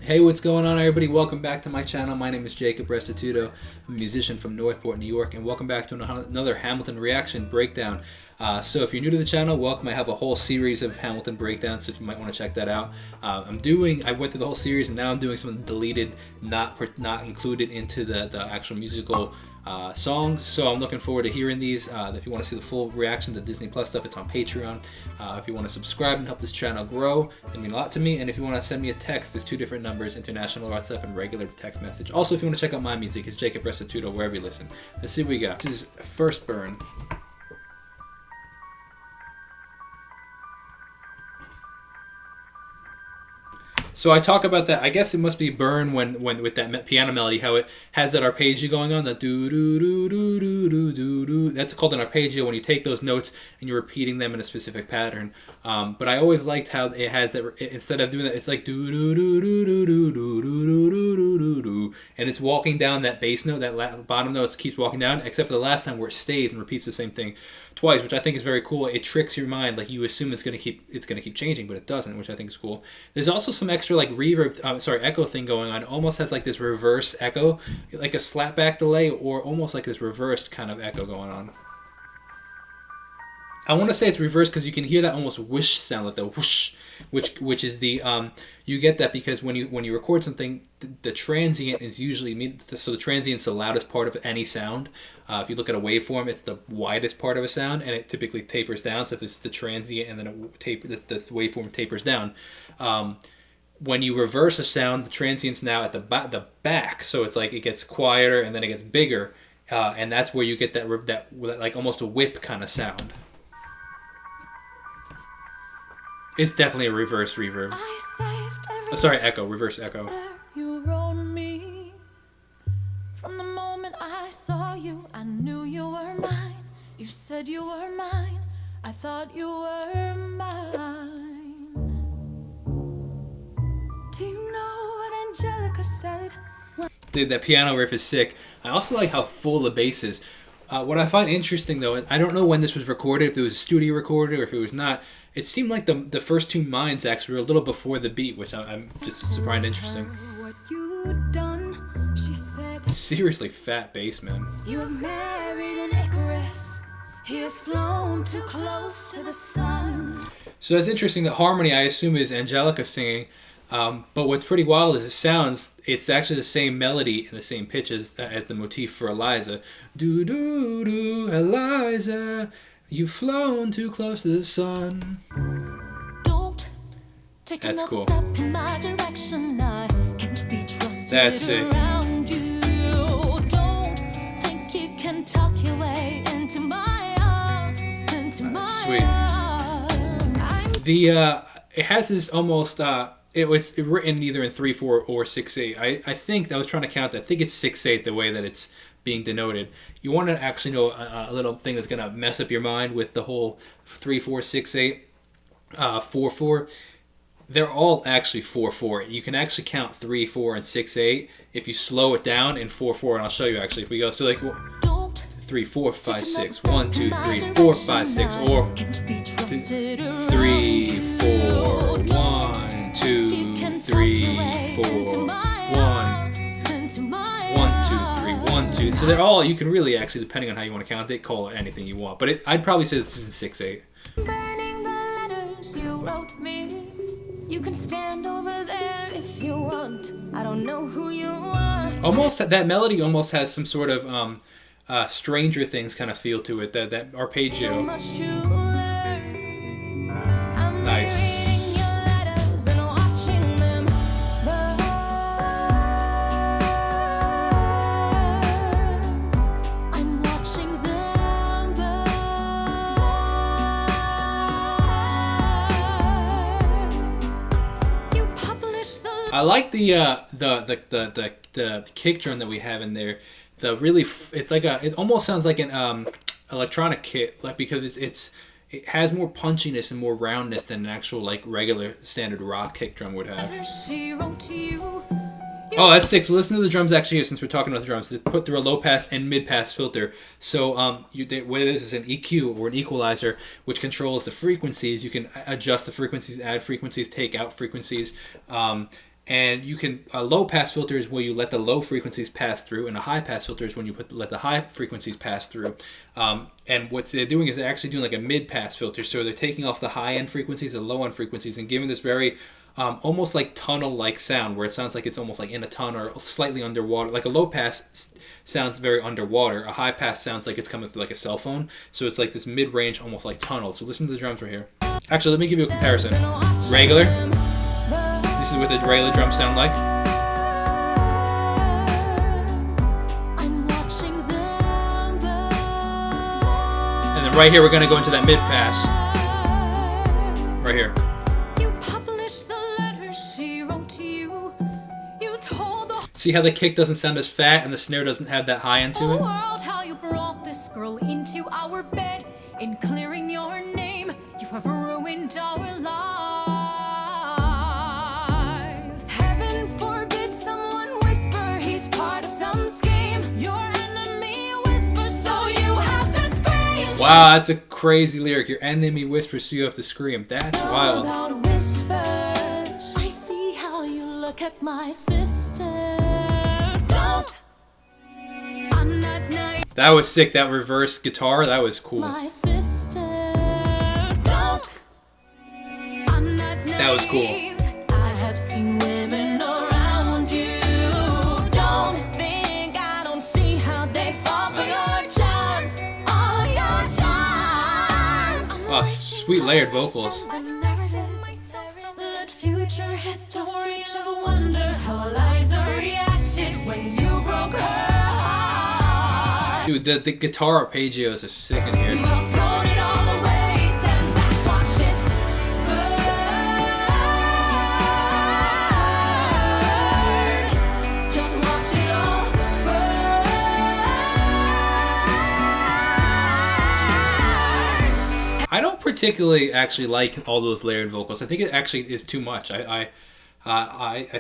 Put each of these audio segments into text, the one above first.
Hey, what's going on, everybody? Welcome back to my channel. My name is Jacob Restituto. I'm a musician from Northport, New York, and welcome back to another Hamilton reaction breakdown. So if you're new to the channel, welcome. I have a whole series of Hamilton breakdowns, so you might want to check that out. I went through the whole series, and now I'm doing some deleted, not included into the actual musical songs. So I'm looking forward to hearing these. If you want to see the full reaction to Disney Plus stuff, it's on Patreon. If you want to subscribe and help this channel grow, it means a lot to me. And if you want to send me a text, there's two different numbers: international WhatsApp and regular text message. Also, if you want to check out my music, it's Jacob Restituto wherever you listen. Let's see what we got. This is First Burn. So I talk about that. I guess it must be Burn when with that piano melody, how it has that arpeggio going on, the do do do do do do do do. That's called an arpeggio when you take those notes and you're repeating them in a specific pattern. But I always liked how it has that. Instead of doing that, it's like do do do do do do do do do do do do, and it's walking down that bass note. That bottom note keeps walking down, except for the last time where it stays and repeats the same thing twice, which I think is very cool. It tricks your mind, like you assume it's gonna keep changing, but it doesn't, which I think is cool. There's also some extra like reverb, echo thing going on. It almost has like this reverse echo, like a slapback delay, or almost like this reversed kind of echo going on. I want to say it's reversed because you can hear that almost whoosh sound, like the whoosh, which is the you get that because when you record something, the transient is usually so the transient's the loudest part of any sound. If you look at a waveform, it's the widest part of a sound, and it typically tapers down. So if this is the transient and then this waveform tapers down. When you reverse a sound, the transient's now at the back, so it's like it gets quieter and then it gets bigger, and that's where you get that like almost a whip kind of sound. It's definitely a reverse reverb. Oh, sorry, echo, reverse echo. You wrote me. From the moment I saw you, I knew you were mine. You said you were mine. I thought you were mine. Do you know what Angelica said? Dude, that piano riff is sick. I also like how full the bass is. What I find interesting, though, I don't know when this was recorded, if it was a studio recorded or if it was not. It seemed like the first two lines actually were a little before the beat, which I'm just surprised interesting. What you'd done, she said. Seriously fat bass, man. You have married an Icarus. He has flown too close to the sun. So that's interesting. That harmony, I assume, is Angelica singing. But what's pretty wild is it's actually the same melody and the same pitch as the motif for Eliza. Do do do, Eliza, you've flown too close to the sun. Don't take That's another cool. step in my direction. I can't be trusted That's it. around you. Don't think you can talk your way into my arms, into my Sweet. arms. It has this almost it's written either in 3/4 or 6/8. I think I was trying to count. I think it's 6/8 the way that it's being denoted. You want to actually know a little thing that's gonna mess up your mind with the whole 3/4, 6/8, 4/4. They're all actually 4/4. You can actually count 3/4 and 6/8 if you slow it down in 4/4, and I'll show you actually if we go. So like 3, 4, 5, 6, 1, 2, 3, 4, 5, 6, or 3, 4, 1, 2, 3, 4, 1, 2, 3, 1, 2. So they're all, you can really actually, depending on how you want to count it, call it anything you want. But I'd probably say this is 6/8. Burning the letters you wrote me. You can stand over there if you want. I don't know who you are. Almost, that melody almost has some sort of Stranger Things kind of feel to it. That So arpeggio. much to learn. I'm Nice. reading your letters and watching them burn. I'm watching them burn. You publish the I like the kick drum that we have in there. It's like it almost sounds like an electronic kit, like because it has more punchiness and more roundness than an actual like regular standard rock kick drum would have. letters she wrote to you. Oh, that's sick. So listen to the drums actually here, since we're talking about the drums. They put through a low pass and mid pass filter. So what it is an EQ or an equalizer, which controls the frequencies. You can adjust the frequencies, add frequencies, take out frequencies. And you can a low pass filter is where you let the low frequencies pass through, and a high pass filter is when you let the high frequencies pass through. And what they're doing is they're actually doing like a mid pass filter, so they're taking off the high end frequencies and low end frequencies and giving this very almost like tunnel like sound, where it sounds like it's almost like in a tunnel or slightly underwater. Like a low pass sounds very underwater. A high pass sounds like it's coming through like a cell phone. So it's like this mid range, almost like tunnel. So listen to the drums right here. Actually, let me give you a comparison. Regular. This is what the regular drums sound like. And then right here, we're going to go into that mid pass. Right here. See how the kick doesn't sound as fat and the snare doesn't have that high end to it? How you brought this girl into our bed. In clearing your name, you have ruined our lives. Heaven forbid someone whisper he's part of some scheme. Your enemy whispers, so you have to scream. Wow, that's a crazy lyric. Your enemy whispers, so you have to scream. That's wild. About whispers, I see how you look at my sister. Don't. I'm not nice. That was sick. That reverse guitar, that was cool. My sister. Don't. I'm not naive. That was cool. I have seen women around you. Don't think I don't see how they fall for your charms. All your charms. Oh, sweet layered vocals. Let future historians wonder how Eliza reacted when you broke her heart. Dude, the guitar arpeggios are sick in here. You have thrown it all away, stand back, watch it burn. Just watch it all burn. I don't particularly actually like all those layered vocals. I think it actually is too much. I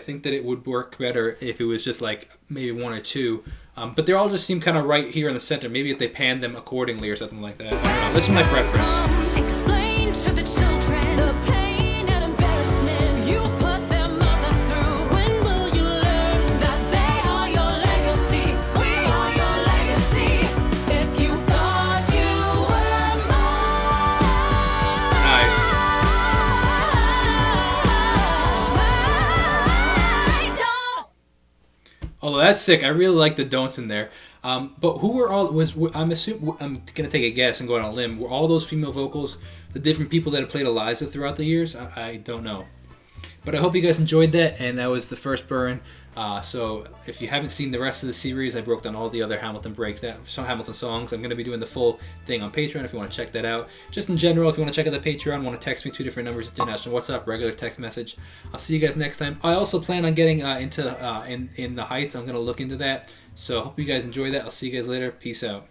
think that it would work better if it was just like maybe one or two. But they all just seem kind of right here in the center. Maybe if they panned them accordingly or something like that. I don't know. This is my preference. Explain to the children the pain and embarrassment you put their mother through. When will you learn that they are your legacy? We are your legacy. If you thought you were mine, don't. Although that's sick. I really like the don'ts in there. But who were all I'm gonna take a guess and go on a limb. Were all those female vocals the different people that have played Eliza throughout the years? I don't know. But I hope you guys enjoyed that, and that was the first burn. So if you haven't seen the rest of the series, I broke down all the other Hamilton songs. I'm going to be doing the full thing on Patreon if you want to check that out. Just in general, if you want to check out the Patreon, want to text me 2 different numbers, international WhatsApp, regular text message. I'll see you guys next time. I also plan on getting into in the Heights. I'm going to look into that. So I hope you guys enjoy that. I'll see you guys later. Peace out.